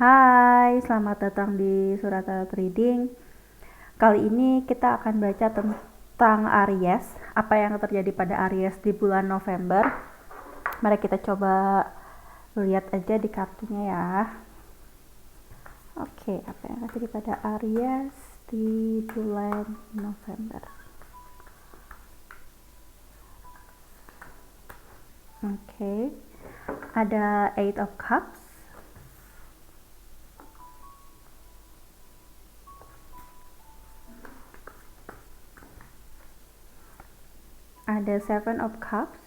Hai, selamat datang di Surat Reading. Kali ini kita akan baca tentang Aries, apa yang terjadi pada Aries di bulan November. Mari kita coba lihat aja di kartunya ya. Oke, apa yang terjadi pada Aries di bulan November. Oke, ada Eight of Cups, ada Seven of Cups,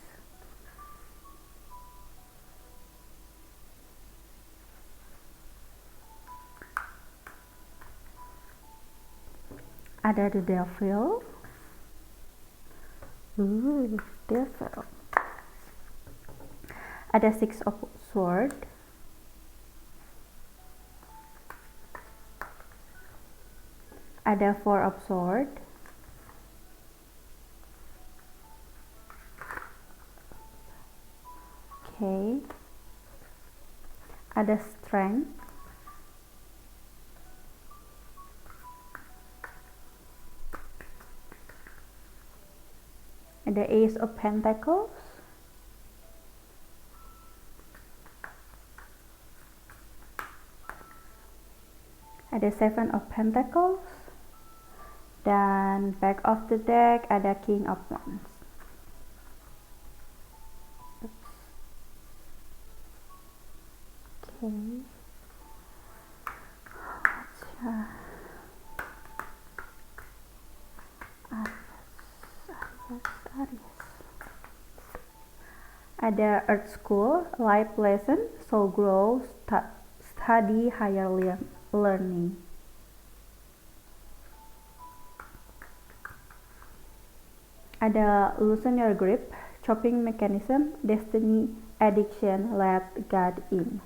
ada The Devil. Devil. Ada Six of Swords, ada Four of Swords, okay. Ada Strength, ada Ace of Pentacles, ada Seven of Pentacles, dan back of the deck ada King of Wands. Okay. Aries. Ada Earth School, Life Lesson, Soul Growth, Study Higher Learning. Ada Loosen Your Grip, Coping Mechanism, Destiny, Addiction, Let God In.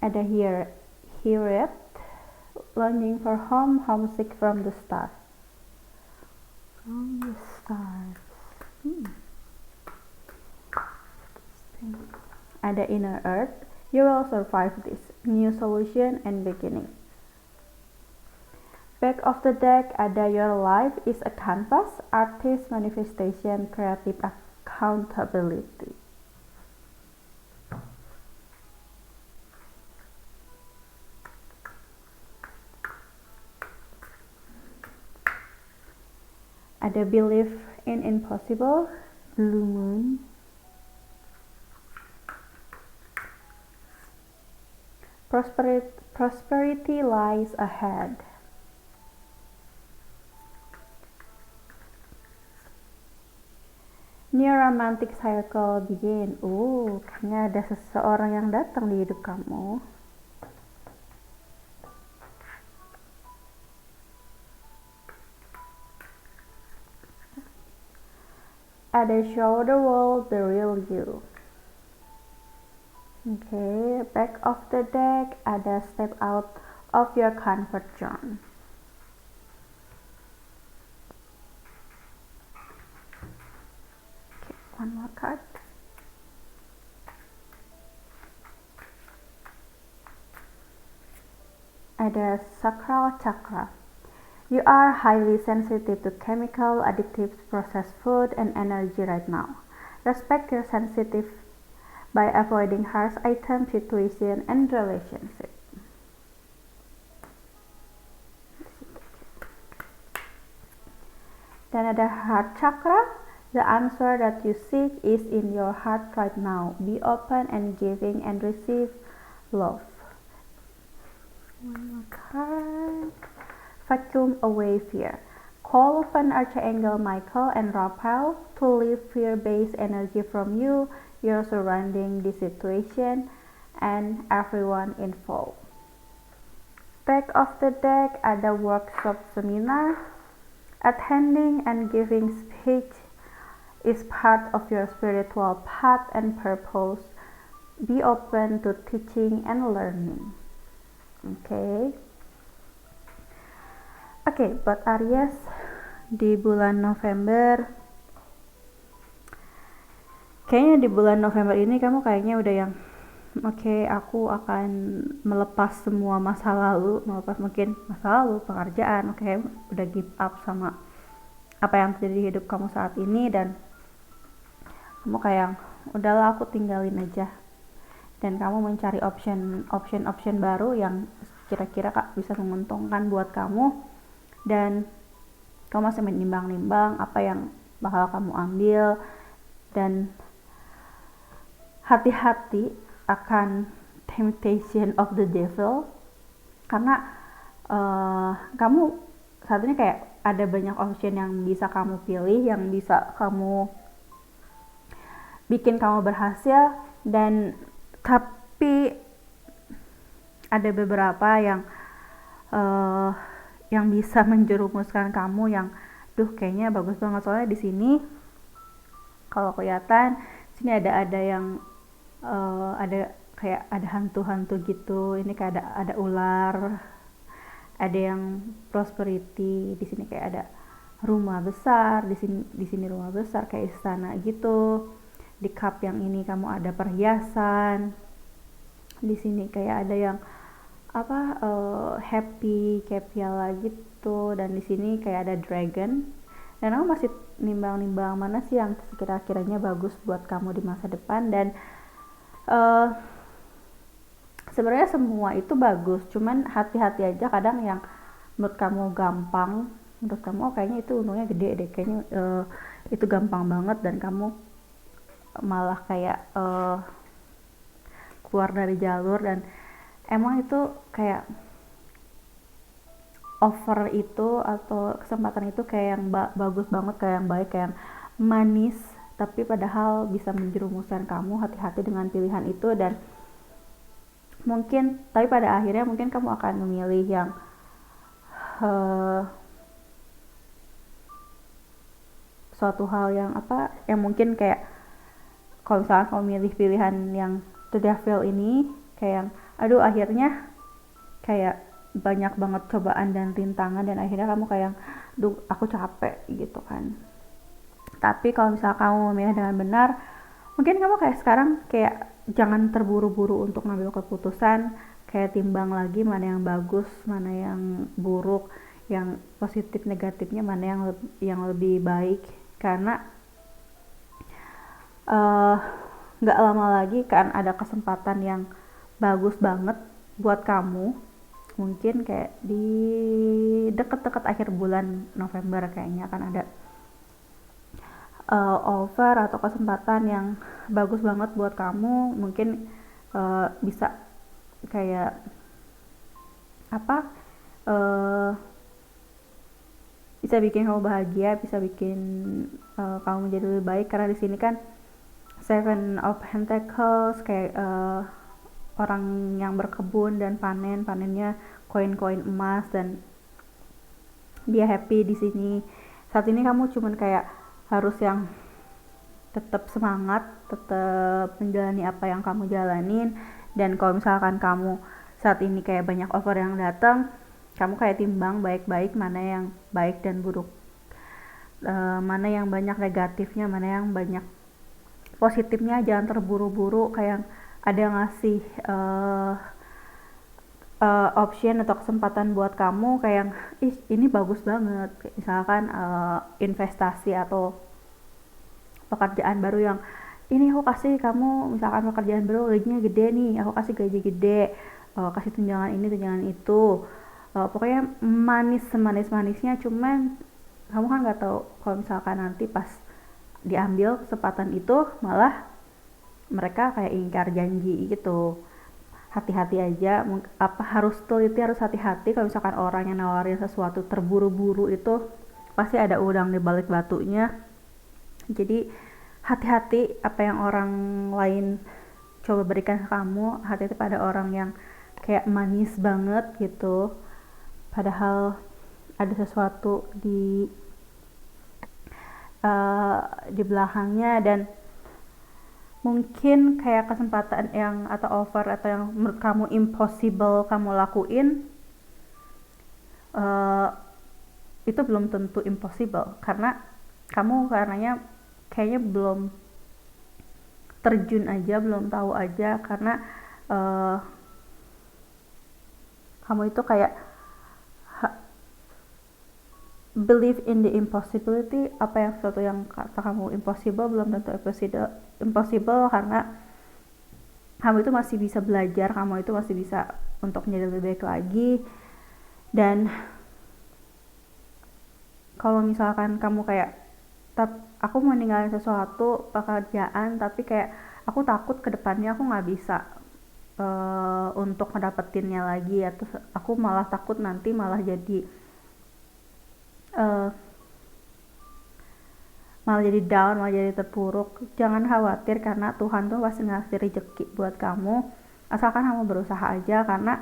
Ada Hear It, Longing for Home, Homesick from the Stars. From the stars. Ada Inner Earth, You Will Survive This, New Solution and Beginning. Back of the deck ada Your Life is a Canvas, Artist Manifestation, Creative Accountability. Ada Believe in Impossible, Blue Moon. Prosperity Lies Ahead. New Romantic Cycle Begin. Kayaknya ada seseorang yang datang di hidup kamu. Ada Show the World the Real You. Okay, back of the deck ada Step Out of Your Comfort Zone. Okay, one more card. Ada Sacral Chakra. You are highly sensitive to chemical, addictive, processed food, and energy right now. Respect your sensitive by avoiding harsh items, situation, and relationship. Dan ada Heart Chakra. The answer that you seek is in your heart right now. Be open and giving and receive love. One more card. Vacuum away fear. Call upon Archangel Michael and Raphael to lift fear-based energy from you, your surrounding, the situation, and everyone involved. Back of the deck ada workshop seminar. Attending and giving speech is part of your spiritual path and purpose. Be open to teaching and learning. Oke, buat Aries di bulan November kayaknya di bulan November ini kamu kayaknya udah yang oke, aku akan melepas semua masa lalu, melepas mungkin masa lalu pekerjaan, oke, udah give up sama apa yang terjadi di hidup kamu saat ini, dan kamu kayak udahlah aku tinggalin aja, dan kamu mencari option baru yang kira-kira bisa menguntungkan buat kamu, dan kamu masih menimbang-nimbang apa yang bakal kamu ambil, dan hati-hati akan temptation of the devil, karena kamu saat ini kayak ada banyak option yang bisa kamu pilih, yang bisa kamu bikin kamu berhasil, dan tapi ada beberapa yang bisa menjerumuskan kamu, yang kayaknya bagus banget soalnya di sini kalau kelihatan sini ada yang ada kayak ada hantu-hantu gitu, ini kayak ada ular, ada yang prosperity, di sini kayak ada rumah besar, di sini rumah besar kayak istana gitu, di cup yang ini kamu ada perhiasan, di sini kayak ada yang happy kayak piala gitu, dan di sini kayak ada dragon, dan aku masih nimbang-nimbang mana sih yang kira-kiranya bagus buat kamu di masa depan, dan sebenarnya semua itu bagus, cuman hati-hati aja kadang yang menurut kamu gampang, menurut kamu kayaknya itu untungnya gede deh, kayaknya itu gampang banget, dan kamu malah kayak keluar dari jalur, dan emang itu kayak offer itu atau kesempatan itu kayak yang bagus banget, kayak yang baik, kayak yang manis, tapi padahal bisa menjerumuskan kamu. Hati-hati dengan pilihan itu, dan mungkin tapi pada akhirnya mungkin kamu akan memilih yang suatu hal yang yang mungkin kayak kalau misalnya kamu milih pilihan yang the devil ini, kayak yang aduh akhirnya kayak banyak banget cobaan dan rintangan, dan akhirnya kamu kayak duh aku capek gitu kan. Tapi kalau misalnya kamu memilih dengan benar, mungkin kamu kayak sekarang kayak jangan terburu-buru untuk ngambil keputusan, kayak timbang lagi mana yang bagus, mana yang buruk, yang positif negatifnya mana yang lebih baik, karena nggak lama lagi kan ada kesempatan yang bagus banget buat kamu, mungkin kayak di deket-deket akhir bulan November kayaknya akan ada offer atau kesempatan yang bagus banget buat kamu, mungkin bisa kayak bisa bikin kamu bahagia, bisa bikin kamu menjadi lebih baik, karena di sini kan Seven of Pentacles kayak orang yang berkebun dan panennya koin-koin emas, dan dia happy di sini. Saat ini kamu cuman kayak harus yang tetap semangat, tetap menjalani apa yang kamu jalanin, dan kalau misalkan kamu saat ini kayak banyak offer yang datang, kamu kayak timbang baik-baik mana yang baik dan buruk, mana yang banyak negatifnya, mana yang banyak positifnya. Jangan terburu-buru kayak ada yang ngasih option atau kesempatan buat kamu kayak ini bagus banget, misalkan investasi atau pekerjaan baru yang ini aku kasih kamu, misalkan pekerjaan baru gajinya gede nih, aku kasih gaji gede, kasih tunjangan ini tunjangan itu, pokoknya manis semanis-manisnya, cuman kamu kan nggak tahu kalau misalkan nanti pas diambil kesempatan itu malah mereka kayak ingkar janji gitu. Hati-hati aja, harus teliti, harus hati-hati kalau misalkan orang yang nawarin sesuatu terburu-buru itu pasti ada udang di balik batunya. Jadi hati-hati apa yang orang lain coba berikan ke kamu, hati-hati pada orang yang kayak manis banget gitu, padahal ada sesuatu di belakangnya, dan mungkin kayak kesempatan yang atau offer atau yang menurut kamu impossible kamu lakuin, itu belum tentu impossible, karena kamu karenanya kayaknya belum terjun aja, belum tahu aja, karena kamu itu kayak believe in the impossibility. Apa yang sesuatu yang kata kamu impossible belum tentu impossible, karena kamu itu masih bisa belajar, kamu itu masih bisa untuk menjadi lebih baik lagi. Dan kalau misalkan kamu kayak aku mau ninggalin sesuatu pekerjaan, tapi kayak aku takut ke depannya aku nggak bisa untuk ngedapetinnya lagi, atau aku malah takut nanti malah jadi down, malah jadi terpuruk. Jangan khawatir, karena Tuhan tuh pasti ngasih rezeki buat kamu, asalkan kamu berusaha aja. Karena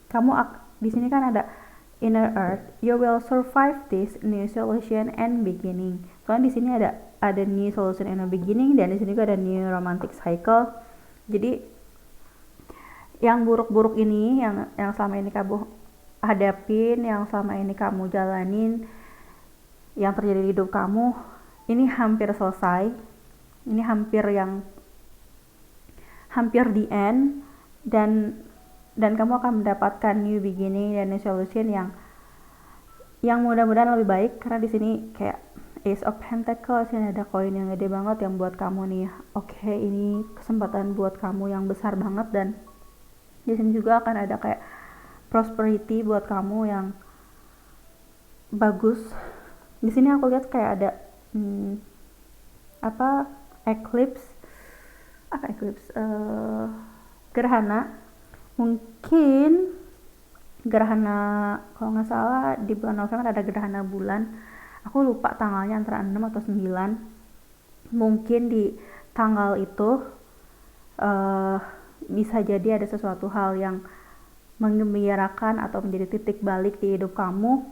kamu di sini kan ada inner earth, you will survive this new solution and beginning. Soalnya di sini ada new solution and a beginning, dan di sini juga ada new romantic cycle. Jadi yang buruk-buruk ini, yang selama ini kamu hadapin, yang selama ini kamu jalanin, yang terjadi di hidup kamu, ini hampir selesai. Ini hampir the end, dan kamu akan mendapatkan new beginning dan new solution yang mudah-mudahan lebih baik. Karena di sini kayak Ace of Pentacles, ini ada koin yang gede banget yang buat kamu nih. Oke, ini kesempatan buat kamu yang besar banget, dan di sini juga akan ada kayak prosperity buat kamu yang bagus. Di sini aku lihat kayak ada eclipse, gerhana. Mungkin gerhana, kalau nggak salah di bulan November ada gerhana bulan, aku lupa tanggalnya, antara 6 atau 9. Mungkin di tanggal itu bisa jadi ada sesuatu hal yang menggembirakan atau menjadi titik balik di hidup kamu,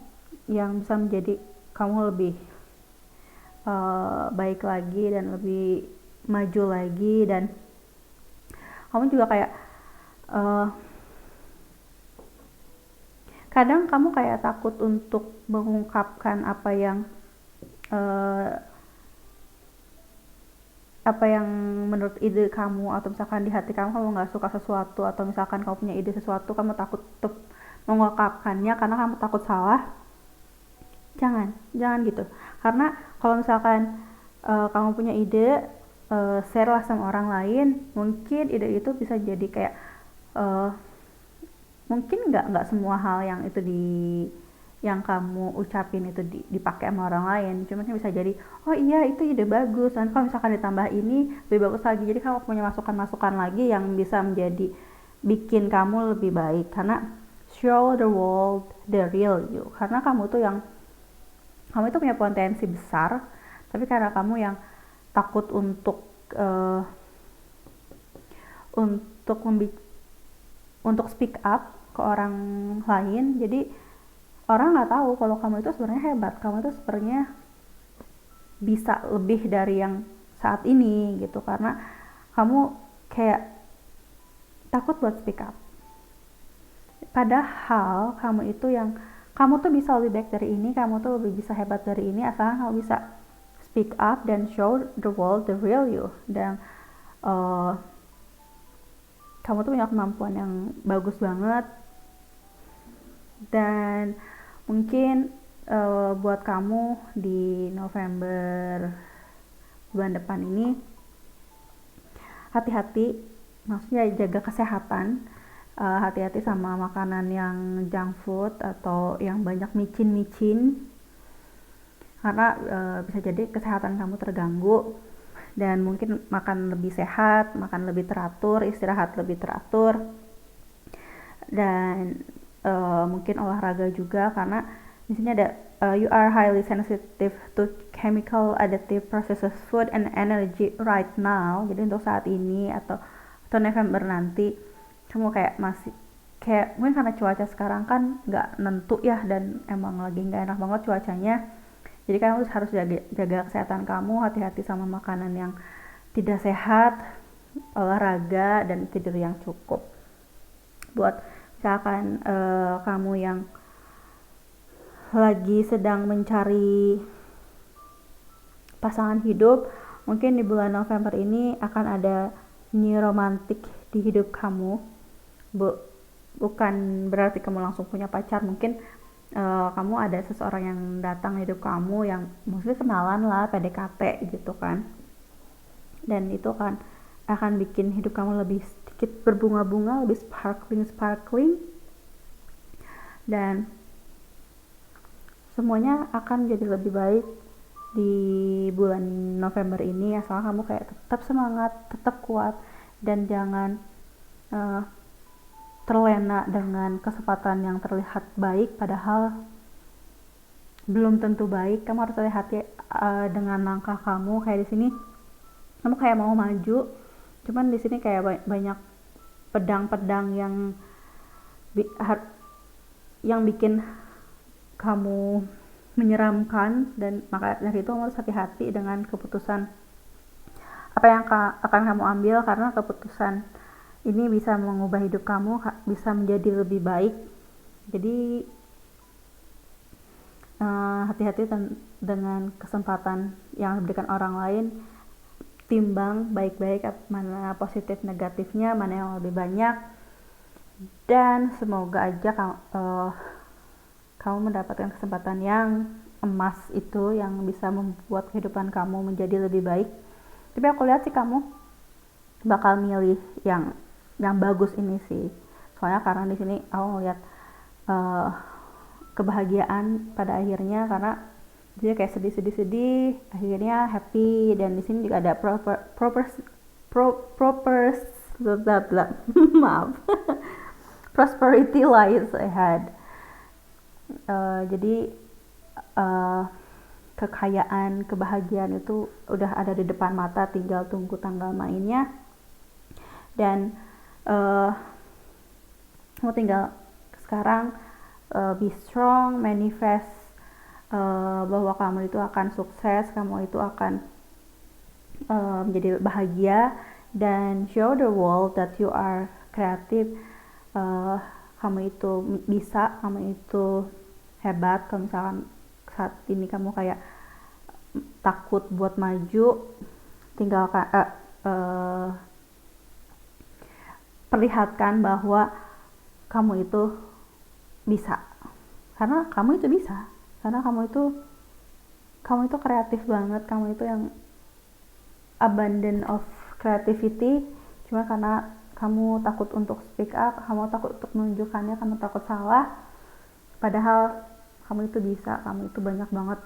yang bisa menjadi kamu lebih baik lagi dan lebih maju lagi. Dan kamu juga kayak kadang kamu kayak takut untuk mengungkapkan apa yang menurut ide kamu, atau misalkan di hati kamu nggak suka sesuatu, atau misalkan kamu punya ide sesuatu, kamu takut untuk mengungkapkannya karena kamu takut salah. Jangan gitu. Karena kalau misalkan kamu punya ide, share lah sama orang lain, mungkin ide itu bisa jadi kayak mungkin nggak semua hal yang kamu ucapin itu dipakai sama orang lain, cuman bisa jadi oh iya itu ide bagus, dan kalau misalkan ditambah ini lebih bagus lagi. Jadi kamu punya masukan lagi yang bisa menjadi bikin kamu lebih baik. Karena show the world the real you, karena kamu itu punya potensi besar, tapi karena kamu yang takut untuk speak up ke orang lain, jadi orang nggak tahu kalau kamu itu sebenarnya hebat, kamu itu sebenarnya bisa lebih dari yang saat ini gitu, karena kamu kayak takut buat speak up. Padahal kamu tuh bisa lebih baik dari ini, kamu tuh lebih bisa hebat dari ini, asalkan kamu bisa speak up dan show the world the real you. Dan kamu tuh punya kemampuan yang bagus banget. Dan mungkin buat kamu di November bulan depan ini, hati-hati, maksudnya jaga kesehatan, hati-hati sama makanan yang junk food atau yang banyak micin, karena bisa jadi kesehatan kamu terganggu. Dan mungkin makan lebih sehat, makan lebih teratur, istirahat lebih teratur, dan mungkin olahraga juga, karena di sini ada you are highly sensitive to chemical addictive processes food and energy right now. Jadi untuk saat ini atau November nanti, kamu kayak masih kayak mungkin karena cuaca sekarang kan nggak nentu ya, dan emang lagi nggak enak banget cuacanya. Jadi kamu harus jaga kesehatan kamu, hati-hati sama makanan yang tidak sehat, olahraga, dan tidur yang cukup. Buat misalkan kamu yang lagi sedang mencari pasangan hidup, Mungkin di bulan November ini akan ada new romantic di hidup kamu. Bukan berarti kamu langsung punya pacar, mungkin kamu ada seseorang yang datang di hidup kamu yang maksudnya kenalan lah, PDKT gitu kan, dan itu kan akan bikin hidup kamu lebih sedikit berbunga-bunga, lebih sparkling, dan semuanya akan jadi lebih baik di bulan November ini, asal kamu kayak tetap semangat, tetap kuat, dan jangan terlena dengan kesempatan yang terlihat baik padahal belum tentu baik. Kamu harus hati-hati dengan langkah kamu. Kayak di sini kamu kayak mau maju, cuman di sini kayak banyak pedang-pedang yang bikin kamu menyeramkan, dan maka dari itu kamu harus hati-hati dengan keputusan apa yang akan kamu ambil, karena keputusan ini bisa mengubah hidup kamu, bisa menjadi lebih baik. Jadi hati-hati dengan kesempatan yang diberikan orang lain, timbang baik-baik mana positif negatifnya, mana yang lebih banyak, dan semoga aja kamu mendapatkan kesempatan yang emas itu yang bisa membuat kehidupan kamu menjadi lebih baik. Tapi aku lihat sih kamu bakal milih yang bagus ini sih, soalnya karena di sini aku ngeliat kebahagiaan pada akhirnya, karena dia kayak sedih akhirnya happy, dan di sini juga ada maaf prosperity lies ahead. Jadi kekayaan, kebahagiaan itu udah ada di depan mata, tinggal tunggu tanggal mainnya. Dan kamu tinggal sekarang be strong, manifest bahwa kamu itu akan sukses, kamu itu akan menjadi bahagia, dan show the world that you are creative. Kamu itu bisa, kamu itu hebat. Kalau misalkan saat ini kamu kayak takut buat maju, tinggal perlihatkan bahwa kamu itu bisa, karena kamu itu bisa, karena kamu itu kreatif banget, kamu itu yang abundant of creativity. Cuma karena kamu takut untuk speak up, kamu takut untuk menunjukkannya, kamu takut salah, padahal kamu itu bisa, kamu itu banyak banget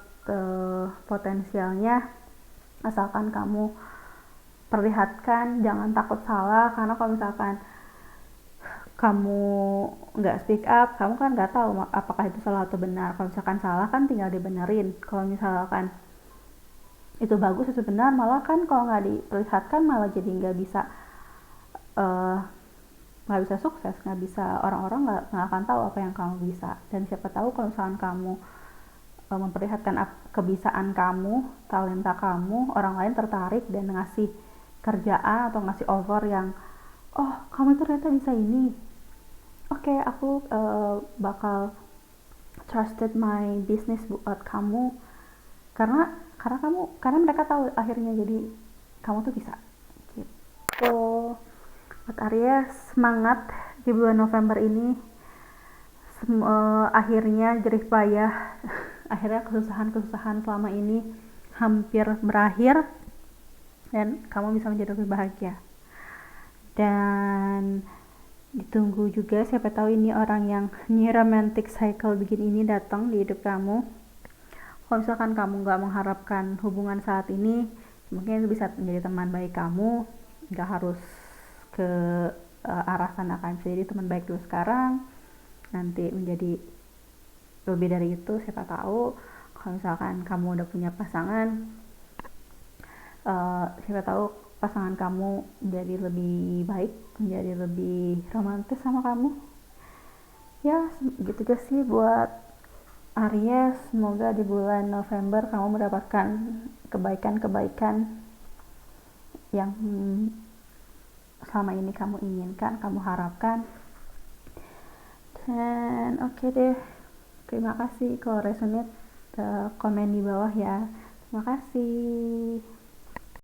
potensialnya, asalkan kamu perlihatkan. Jangan takut salah, karena kalau misalkan kamu nggak speak up, kamu kan nggak tahu apakah itu salah atau benar. Kalau misalkan salah kan tinggal dibenerin, kalau misalkan itu bagus, itu benar, malah kan kalau nggak diperlihatkan malah jadi nggak bisa sukses, nggak bisa, orang-orang nggak akan tahu apa yang kamu bisa. Dan siapa tahu kalau misalkan kamu memperlihatkan kebisaan kamu, talenta kamu, orang lain tertarik dan ngasih kerjaan atau ngasih offer yang, oh kamu itu ternyata bisa ini, oke, aku bakal trusted my business buat kamu, karena mereka tahu akhirnya, jadi kamu tuh bisa gitu. Buat Aries, semangat di bulan November ini. Akhirnya jerih payah, akhirnya kesusahan selama ini hampir berakhir, dan kamu bisa menjadi lebih bahagia. Dan ditunggu juga, siapa tahu ini orang yang new romantic cycle begini ini datang di hidup kamu. Kalau misalkan kamu gak mengharapkan hubungan saat ini, mungkin bisa menjadi teman baik kamu, gak harus ke arah sana kan, bisa jadi teman baik dulu sekarang, nanti menjadi lebih dari itu, siapa tahu. Kalau misalkan kamu udah punya pasangan, siapa tahu pasangan kamu menjadi lebih baik, menjadi lebih romantis sama kamu. Ya gitu aja sih buat Aries. Semoga di bulan November kamu mendapatkan kebaikan-kebaikan yang selama ini kamu inginkan, kamu harapkan. Dan oke deh, terima kasih. Kalau resonate komen di bawah ya. Terima kasih.